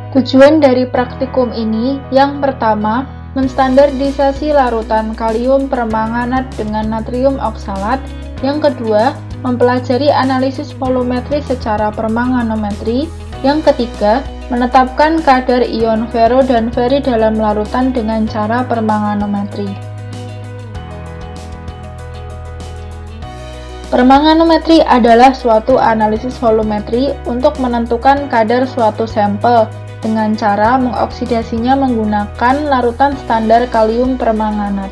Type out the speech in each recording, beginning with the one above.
Tujuan dari praktikum ini yang pertama, menstandardisasi larutan kalium permanganat dengan natrium oksalat. Yang kedua, mempelajari analisis volumetri secara permanganometri. Yang ketiga, menetapkan kadar ion fero dan feri dalam larutan dengan cara permanganometri. Permanganometri adalah suatu analisis volumetri untuk menentukan kadar suatu sampel dengan cara mengoksidasinya menggunakan larutan standar kalium permanganat.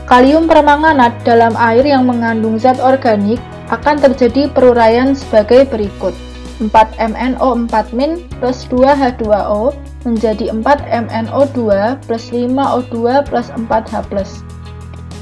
Kalium permanganat dalam air yang mengandung zat organik akan terjadi peruraian sebagai berikut. 4MnO4- plus 2H2O menjadi 4MnO2 plus 5O2 plus 4H+.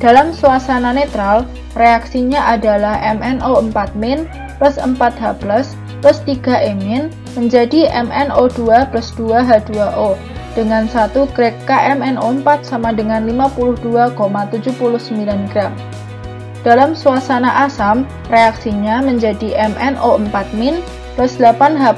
Dalam suasana netral, reaksinya adalah MnO4- plus 4H+, plus 3-emin menjadi MnO2 plus 2H2O dengan 1 grek KMnO4 sama dengan 52,79 gram. Dalam suasana asam, reaksinya menjadi MnO4- plus 8H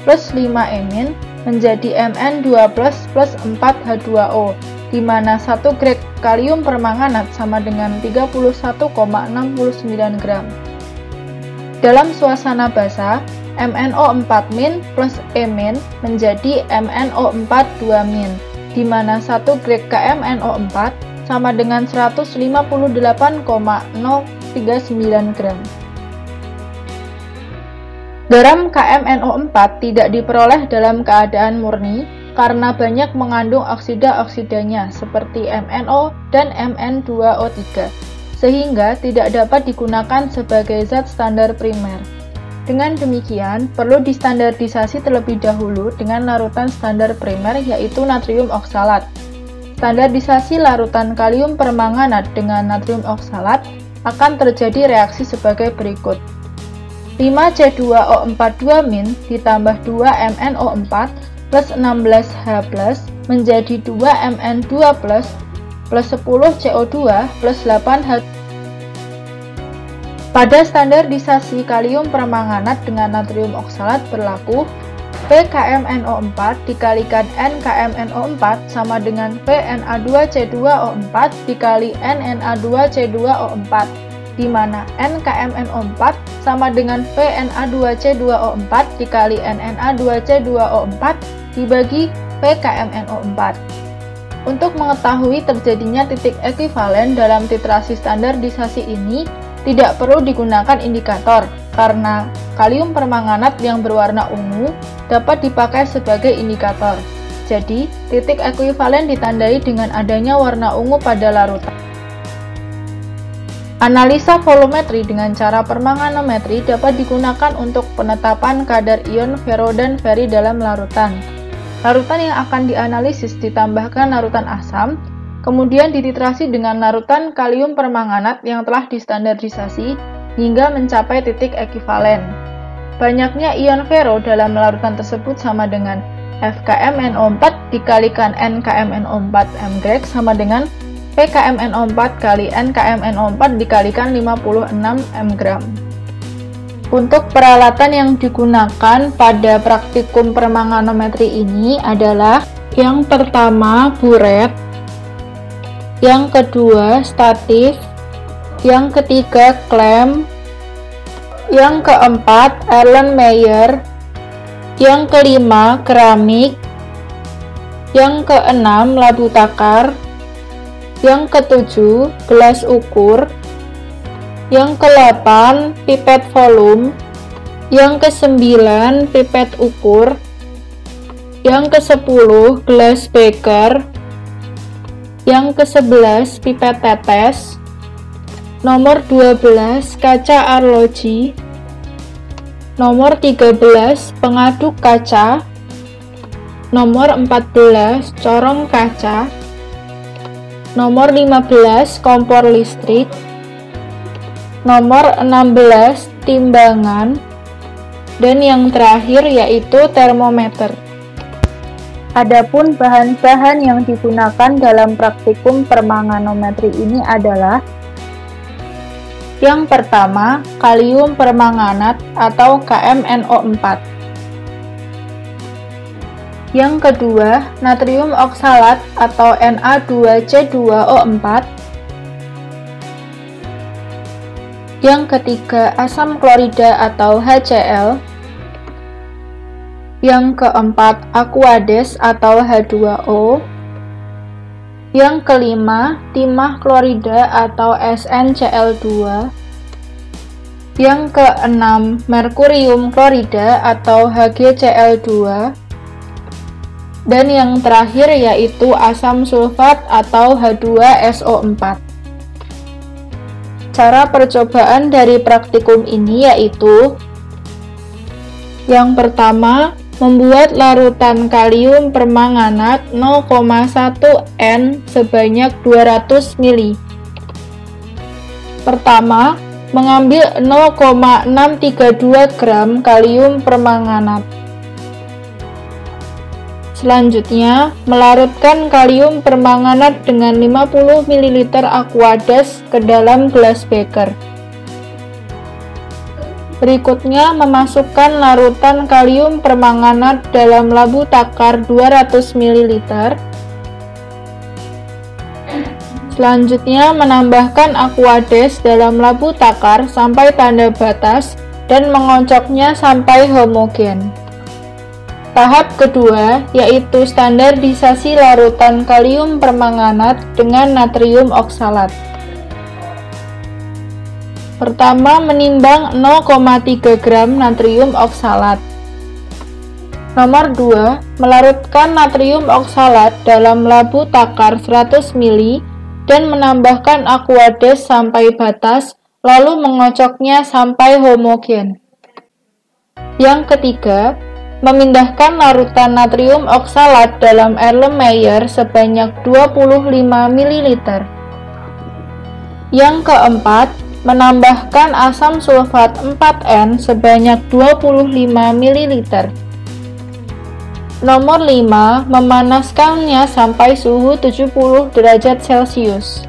plus 5-emin menjadi Mn2 plus 4H2O, di mana 1 grek kalium permanganat sama dengan 31,69 gram. Dalam suasana basa, MnO4- plus emin menjadi MnO4-2-, di mana 1 grek KMnO4 sama dengan 158,039 gram. Garam KMnO4 tidak diperoleh dalam keadaan murni karena banyak mengandung oksida-oksidanya seperti MnO dan Mn2O3, sehingga tidak dapat digunakan sebagai zat standar primer. Dengan demikian, perlu distandardisasi terlebih dahulu dengan larutan standar primer yaitu natrium oksalat. Standardisasi larutan kalium permanganat dengan natrium oksalat akan terjadi reaksi sebagai berikut. 5C2O4-2- ditambah 2MnO4 plus 16H+ menjadi 2Mn2 plus 10CO2 plus 8H. Pada standardisasi kalium permanganat dengan natrium oksalat berlaku PKMnO4 dikalikan NKMnO4 sama dengan PNA2C2O4 dikali NNA2C2O4, di mana NKMnO4 sama dengan PNA2C2O4 dikali NNA2C2O4 dibagi PKMnO4. Untuk mengetahui terjadinya titik ekuivalen dalam titrasi standardisasi ini, tidak perlu digunakan indikator, karena kalium permanganat yang berwarna ungu dapat dipakai sebagai indikator. Jadi, titik ekuivalen ditandai dengan adanya warna ungu pada larutan. Analisa volumetri dengan cara permanganometri dapat digunakan untuk penetapan kadar ion fero dan feri dalam larutan. Larutan yang akan dianalisis ditambahkan larutan asam, kemudian dititrasi dengan larutan kalium permanganat yang telah distandardisasi hingga mencapai titik ekuivalen. Banyaknya ion fero dalam larutan tersebut sama dengan FKMnO4 dikalikan NKMnO4 mgrek sama dengan PKMnO4 kali NKMnO4 dikalikan 56 mg. Untuk peralatan yang digunakan pada praktikum permanganometri ini adalah yang pertama buret, yang kedua statif, yang ketiga klem, yang keempat Erlenmeyer, yang kelima keramik, yang keenam labu takar, yang ketujuh gelas ukur, yang ke-8 pipet volume, yang ke-9 pipet ukur, yang ke-10 gelas beker, yang ke-11 pipet tetes, nomor 12 kaca arloji, nomor 13 pengaduk kaca, nomor 14 corong kaca, nomor 15 kompor listrik, nomor 16 timbangan, dan yang terakhir yaitu termometer. Adapun bahan-bahan yang digunakan dalam praktikum permanganometri ini adalah yang pertama, kalium permanganat atau KMnO4. Yang kedua, natrium oksalat atau Na2C2O4. Yang ketiga, asam klorida atau HCl. Yang keempat, Aquades atau H2O. Yang kelima, timah klorida atau SnCl2. Yang keenam, merkurium klorida atau HgCl2. Dan yang terakhir yaitu asam sulfat atau H2SO4. Cara percobaan dari praktikum ini yaitu: yang pertama, membuat larutan kalium permanganat 0,1 N sebanyak 200 ml. Pertama, mengambil 0,632 gram kalium permanganat. Selanjutnya, melarutkan kalium permanganat dengan 50 ml Aquades ke dalam gelas beker. Berikutnya, memasukkan larutan kalium permanganat dalam labu takar 200 ml. Selanjutnya, menambahkan Aquades dalam labu takar sampai tanda batas dan mengocoknya sampai homogen. Tahap kedua yaitu standarisasi larutan kalium permanganat dengan natrium oksalat. Pertama, menimbang 0,3 gram natrium oksalat. Nomor 2, melarutkan natrium oksalat dalam labu takar 100 ml dan menambahkan Aquades sampai batas, lalu mengocoknya sampai homogen. Yang ketiga, memindahkan larutan natrium oksalat dalam Erlenmeyer sebanyak 25 ml. Yang keempat, menambahkan asam sulfat 4N sebanyak 25 ml. Nomor 5, memanaskannya sampai suhu 70 derajat Celcius.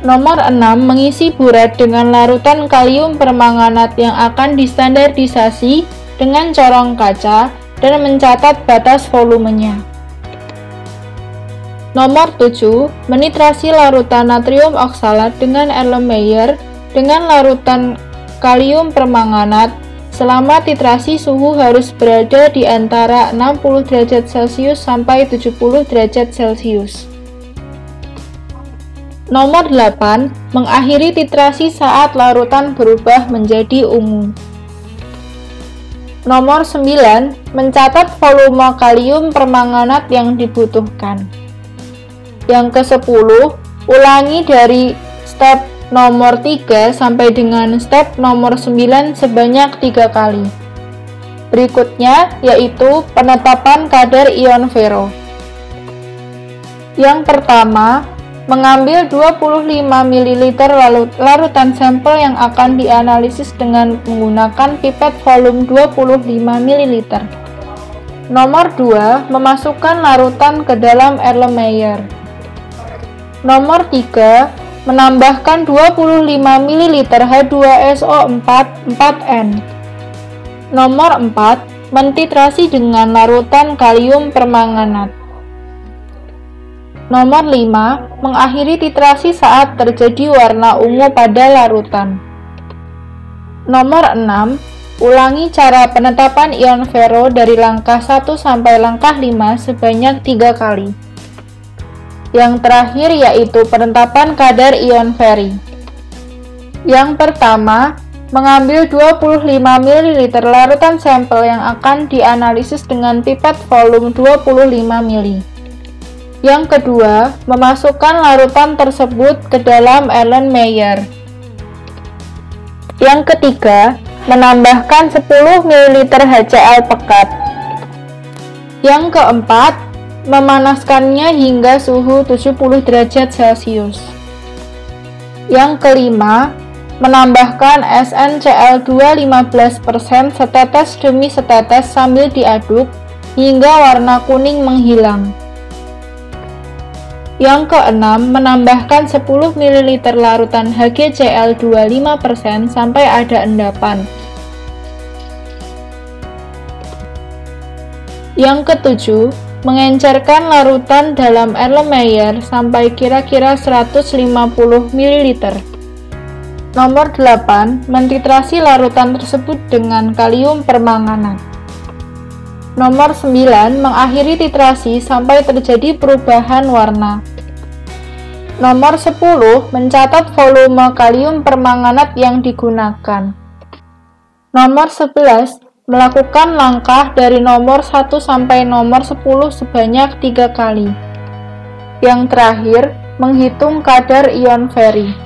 Nomor 6, mengisi burat dengan larutan kalium permanganat yang akan distandarisasi dengan corong kaca dan mencatat batas volumenya. Nomor 7, menitrasi larutan natrium oksalat dengan Erlenmeyer dengan larutan kalium permanganat. Selama titrasi, suhu harus berada di antara 60 derajat Celcius sampai 70 derajat Celcius. Nomor 8, mengakhiri titrasi saat larutan berubah menjadi ungu. Nomor 9, mencatat volume kalium permanganat yang dibutuhkan. Yang ke-10, ulangi dari step nomor 3 sampai dengan step nomor 9 sebanyak 3 kali. Berikutnya yaitu penetapan kadar ion fero. Yang pertama, mengambil 25 ml larutan sampel yang akan dianalisis dengan menggunakan pipet volume 25 ml. Nomor 2, memasukkan larutan ke dalam Erlenmeyer. Nomor 3, menambahkan 25 ml H2SO4 4N. Nomor 4, mentitrasi dengan larutan kalium permanganat. Nomor 5, mengakhiri titrasi saat terjadi warna ungu pada larutan. Nomor 6, ulangi cara penetapan ion fero dari langkah 1 sampai langkah 5 sebanyak 3 kali. Yang terakhir yaitu penetapan kadar ion feri. Yang pertama, mengambil 25 ml larutan sampel yang akan dianalisis dengan pipet volume 25 ml. Yang kedua, memasukkan larutan tersebut ke dalam Erlenmeyer. Yang ketiga, menambahkan 10 ml HCl pekat. Yang keempat, memanaskannya hingga suhu 70 derajat Celcius. Yang kelima, menambahkan SnCl2 15% setetes demi setetes sambil diaduk hingga warna kuning menghilang. Yang keenam, menambahkan 10 ml larutan HgCl2 5% sampai ada endapan. Yang ketujuh, mengencerkan larutan dalam Erlenmeyer sampai kira-kira 150 ml. Nomor 8, mentitrasi larutan tersebut dengan kalium permanganat. Nomor 9, mengakhiri titrasi sampai terjadi perubahan warna. Nomor 10, mencatat volume kalium permanganat yang digunakan. Nomor 11, melakukan langkah dari nomor 1 sampai nomor 10 sebanyak 3 kali. Yang terakhir, menghitung kadar ion feri.